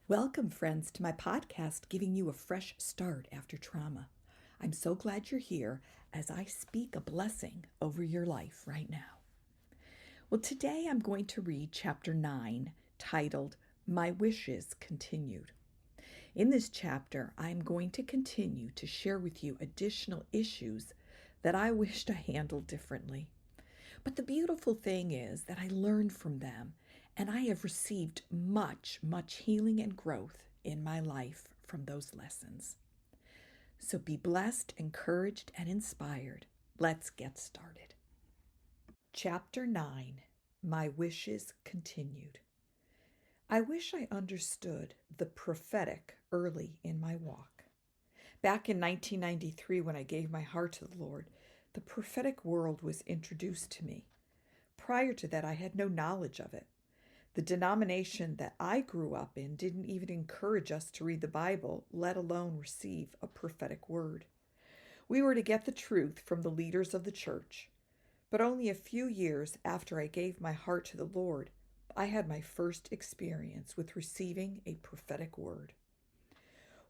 Welcome, friends, to my podcast, giving you a fresh start after trauma. I'm so glad you're here as I speak a blessing over your life right now. Well, today I'm going to read chapter 9, titled, My Wishes Continued. In this chapter, I'm going to continue to share with you additional issues that I wished I handled differently. But the beautiful thing is that I learned from them, and I have received much healing and growth in my life from those lessons. So be blessed, encouraged, and inspired. Let's get started. Chapter 9, My Wishes Continued. I wish I understood the prophetic early in my walk. Back in 1993, when I gave my heart to the Lord, the prophetic world was introduced to me. Prior to that, I had no knowledge of it. The denomination that I grew up in didn't even encourage us to read the Bible, let alone receive a prophetic word. We were to get the truth from the leaders of the church. But only a few years after I gave my heart to the Lord, I had my first experience with receiving a prophetic word.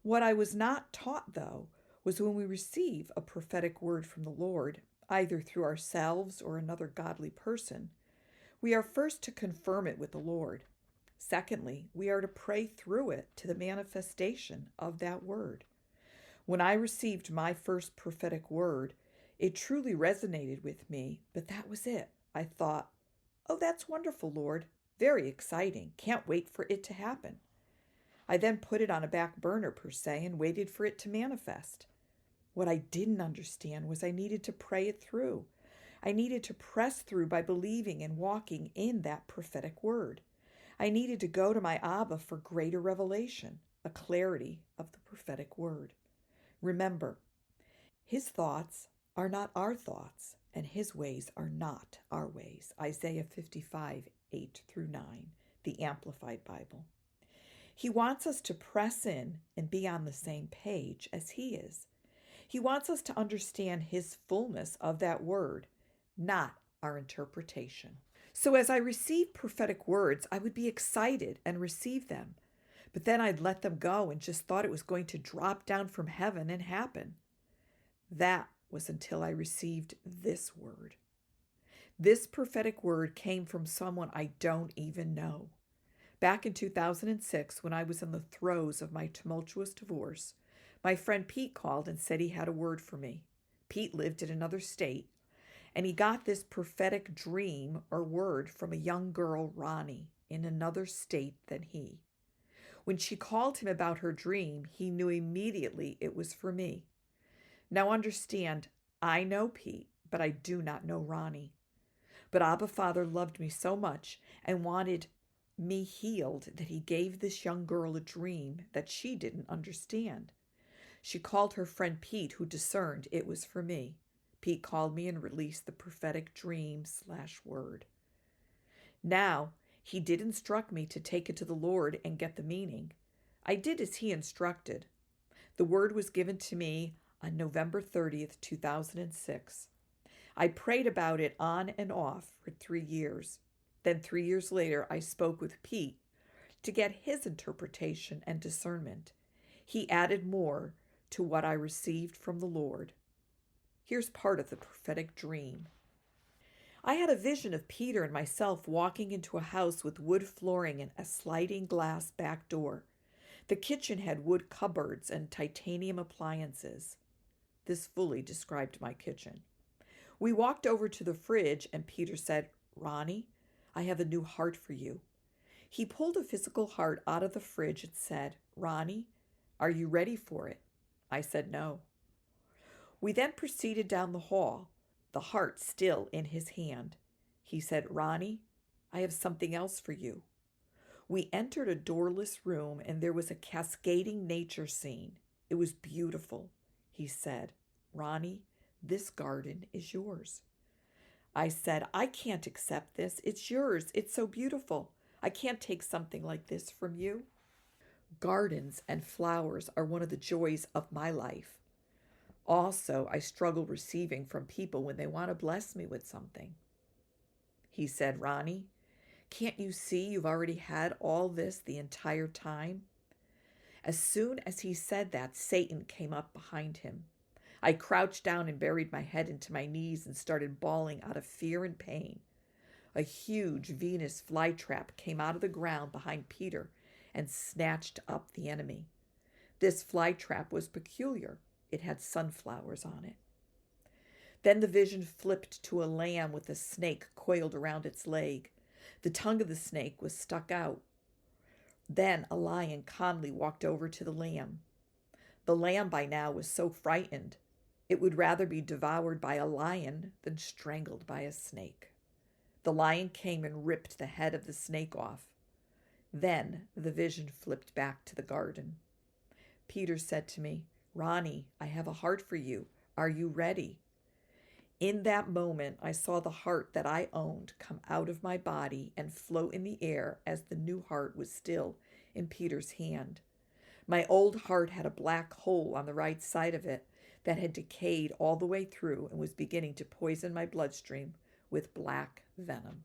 What I was not taught, though, was when we receive a prophetic word from the Lord, either through ourselves or another godly person, we are first to confirm it with the Lord. Secondly, we are to pray through it to the manifestation of that word. When I received my first prophetic word, it truly resonated with me, but that was it. I thought, oh, that's wonderful, Lord. Very exciting. Can't wait for it to happen. I then put it on a back burner, per se, and waited for it to manifest. What I didn't understand was I needed to pray it through. I needed to press through by believing and walking in that prophetic word. I needed to go to my Abba for greater revelation, a clarity of the prophetic word. Remember, his thoughts are not our thoughts, and his ways are not our ways. Isaiah 55, 8 through 9, the Amplified Bible. He wants us to press in and be on the same page as he is. He wants us to understand his fullness of that word, not our interpretation. So as I received prophetic words, I would be excited and receive them. But then I'd let them go and just thought it was going to drop down from heaven and happen. That was until I received this word. This prophetic word came from someone I don't even know. Back in 2006, when I was in the throes of my tumultuous divorce, my friend Pete called and said he had a word for me. Pete lived in another state, and he got this prophetic dream or word from a young girl, Ronnie, in another state than he. When she called him about her dream, he knew immediately it was for me. Now understand, I know Pete, but I do not know Ronnie. But Abba Father loved me so much and wanted me healed that he gave this young girl a dream that she didn't understand. She called her friend Pete, who discerned it was for me. Pete called me and released the prophetic dream/word. Now, he did instruct me to take it to the Lord and get the meaning. I did as he instructed. The word was given to me on November 30th, 2006. I prayed about it on and off for 3 years. Then 3 years later, I spoke with Pete to get his interpretation and discernment. He added more to what I received from the Lord. Here's part of the prophetic dream. I had a vision of Peter and myself walking into a house with wood flooring and a sliding glass back door. The kitchen had wood cupboards and titanium appliances. This fully described my kitchen. We walked over to the fridge and Peter said, "Ronnie, I have a new heart for you." He pulled a physical heart out of the fridge and said, "Ronnie, are you ready for it?" I said no. We then proceeded down the hall, the heart still in his hand. He said, "Ronnie, I have something else for you." We entered a doorless room and there was a cascading nature scene. It was beautiful. He said, "Ronnie, this garden is yours." I said, "I can't accept this. It's yours. It's so beautiful. I can't take something like this from you." Gardens and flowers are one of the joys of my life. Also, I struggle receiving from people when they want to bless me with something. He said, "Ronnie, can't you see you've already had all this the entire time? As soon as he said that, Satan came up behind him. I crouched down and buried my head into my knees and started bawling out of fear and pain. A huge Venus flytrap came out of the ground behind Peter and snatched up the enemy. This flytrap was peculiar. It had sunflowers on it. Then the vision flipped to a lamb with a snake coiled around its leg. The tongue of the snake was stuck out. Then a lion calmly walked over to the lamb. The lamb by now was so frightened, it would rather be devoured by a lion than strangled by a snake. The lion came and ripped the head of the snake off. Then the vision flipped back to the garden. Peter said to me, "Ronnie, I have a heart for you. Are you ready?" In that moment, I saw the heart that I owned come out of my body and float in the air as the new heart was still in Peter's hand. My old heart had a black hole on the right side of it that had decayed all the way through and was beginning to poison my bloodstream with black venom.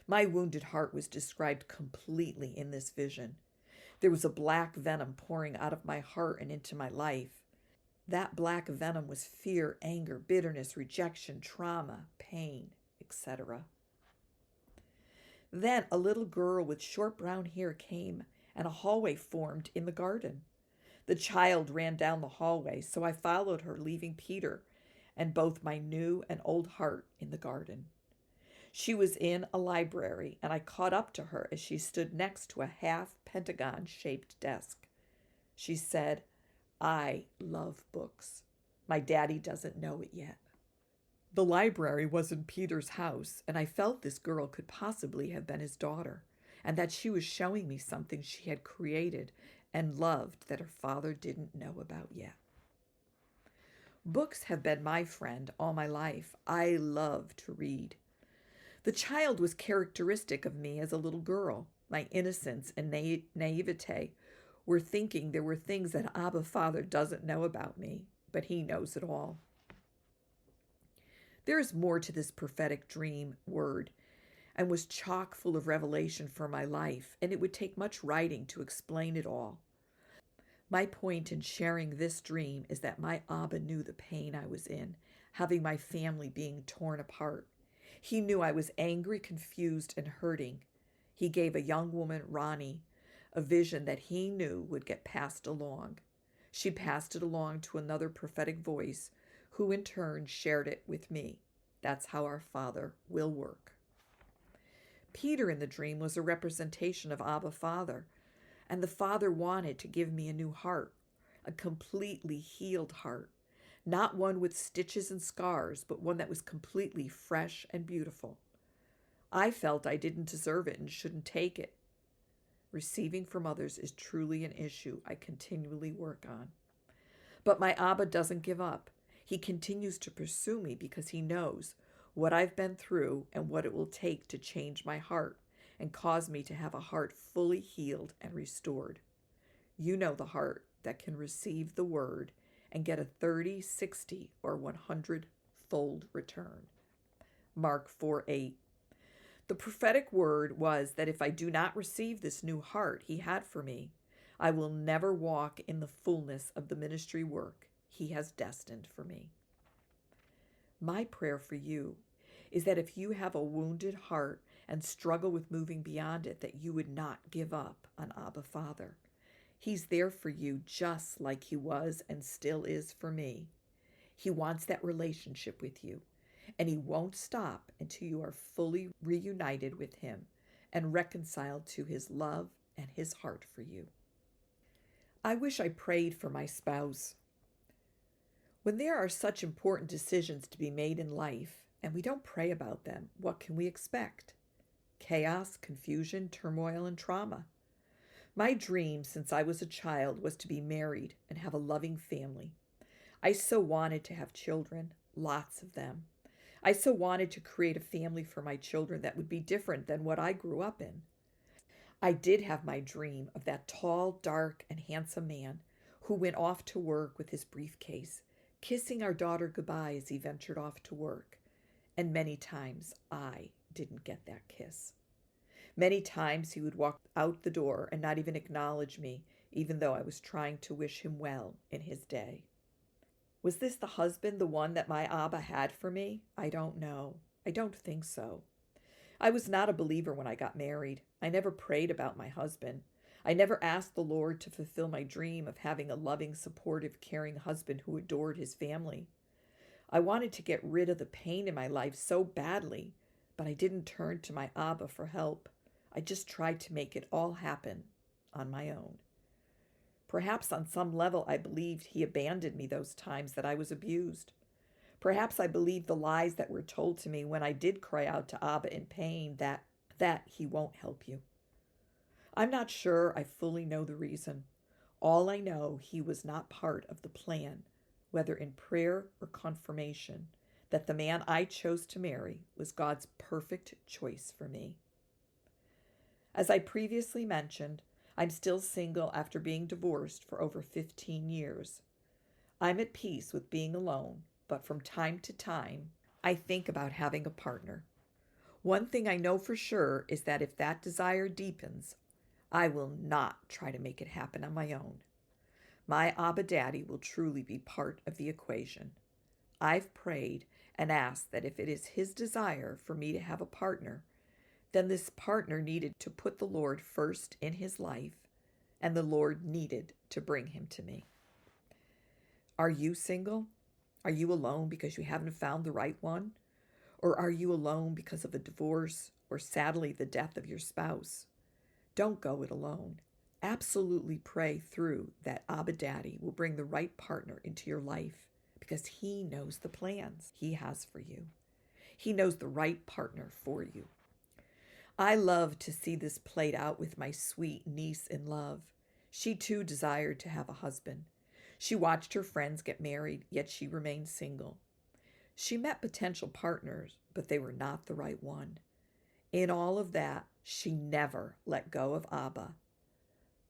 My wounded heart was described completely in this vision. There was a black venom pouring out of my heart and into my life. That black venom was fear, anger, bitterness, rejection, trauma, pain, etc. Then a little girl with short brown hair came, and a hallway formed in the garden. The child ran down the hallway, so I followed her, leaving Peter and both my new and old heart in the garden. She was in a library, and I caught up to her as she stood next to a half-pentagon-shaped desk. She said, "I love books. My daddy doesn't know it yet." The library was in Peter's house, and I felt this girl could possibly have been his daughter, and that she was showing me something she had created and loved that her father didn't know about yet. Books have been my friend all my life. I love to read. The child was characteristic of me as a little girl. My innocence and naivete were thinking there were things that Abba Father doesn't know about me, but he knows it all. There is more to this prophetic dream word and was chock full of revelation for my life, and it would take much writing to explain it all. My point in sharing this dream is that my Abba knew the pain I was in, having my family being torn apart. He knew I was angry, confused, and hurting. He gave a young woman, Ronnie, a vision that he knew would get passed along. She passed it along to another prophetic voice, who in turn shared it with me. That's how our Father will work. Peter in the dream was a representation of Abba Father, and the Father wanted to give me a new heart, a completely healed heart, not one with stitches and scars, but one that was completely fresh and beautiful. I felt I didn't deserve it and shouldn't take it. Receiving from others is truly an issue I continually work on. But my Abba doesn't give up. He continues to pursue me because he knows what I've been through and what it will take to change my heart and cause me to have a heart fully healed and restored. You know the heart that can receive the word and get a 30, 60, or 100-fold return. Mark 4:8. The prophetic word was that if I do not receive this new heart he had for me, I will never walk in the fullness of the ministry work he has destined for me. My prayer for you is that if you have a wounded heart and struggle with moving beyond it, that you would not give up on Abba Father. He's there for you just like he was and still is for me. He wants that relationship with you, and he won't stop until you are fully reunited with him and reconciled to his love and his heart for you. I wish I prayed for my spouse. When there are such important decisions to be made in life, and we don't pray about them, what can we expect? Chaos, confusion, turmoil, and trauma. My dream since I was a child was to be married and have a loving family. I so wanted to have children, lots of them. I so wanted to create a family for my children that would be different than what I grew up in. I did have my dream of that tall, dark, and handsome man who went off to work with his briefcase, kissing our daughter goodbye as he ventured off to work. And many times I didn't get that kiss. Many times he would walk out the door and not even acknowledge me, even though I was trying to wish him well in his day. Was this the husband, the one that my Abba had for me? I don't know. I don't think so. I was not a believer when I got married. I never prayed about my husband. I never asked the Lord to fulfill my dream of having a loving, supportive, caring husband who adored his family. I wanted to get rid of the pain in my life so badly, but I didn't turn to my Abba for help. I just tried to make it all happen on my own. Perhaps on some level I believed he abandoned me those times that I was abused. Perhaps I believed the lies that were told to me when I did cry out to Abba in pain that he won't help you. I'm not sure I fully know the reason. All I know, he was not part of the plan, whether in prayer or confirmation, that the man I chose to marry was God's perfect choice for me. As I previously mentioned, I'm still single after being divorced for over 15 years. I'm at peace with being alone, but from time to time, I think about having a partner. One thing I know for sure is that if that desire deepens, I will not try to make it happen on my own. My Abba Daddy will truly be part of the equation. I've prayed and asked that if it is his desire for me to have a partner, then this partner needed to put the Lord first in his life, and the Lord needed to bring him to me. Are you single? Are you alone because you haven't found the right one? Or are you alone because of a divorce or sadly the death of your spouse? Don't go it alone. Absolutely pray through that Abba Daddy will bring the right partner into your life because he knows the plans he has for you. He knows the right partner for you. I love to see this played out with my sweet niece in love. She too desired to have a husband. She watched her friends get married, yet she remained single. She met potential partners, but they were not the right one. In all of that, she never let go of Abba.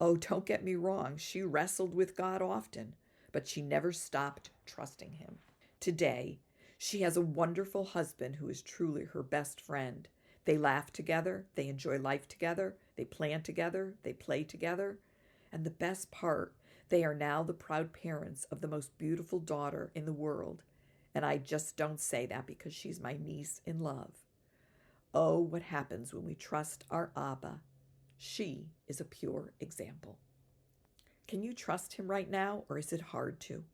Oh, don't get me wrong, she wrestled with God often, but she never stopped trusting him. Today, she has a wonderful husband who is truly her best friend. They laugh together, they enjoy life together, they plan together, they play together. And the best part, they are now the proud parents of the most beautiful daughter in the world. And I just don't say that because she's my niece in love. Oh, what happens when we trust our Abba. She is a pure example. Can you trust him right now, or is it hard to?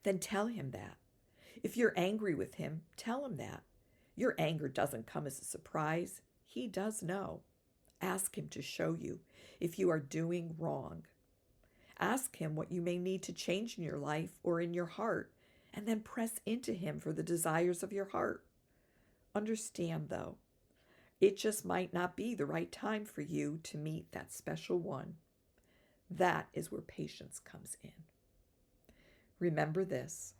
Then tell him that. If you're angry with him, tell him that. Your anger doesn't come as a surprise. He does know. Ask him to show you if you are doing wrong. Ask him what you may need to change in your life or in your heart, and then press into him for the desires of your heart. Understand, though, it just might not be the right time for you to meet that special one. That is where patience comes in. Remember this.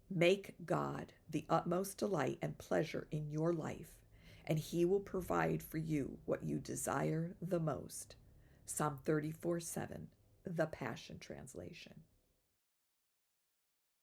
Make God the utmost delight and pleasure in your life, and he will provide for you what you desire the most. Psalm 34:7, the Passion Translation.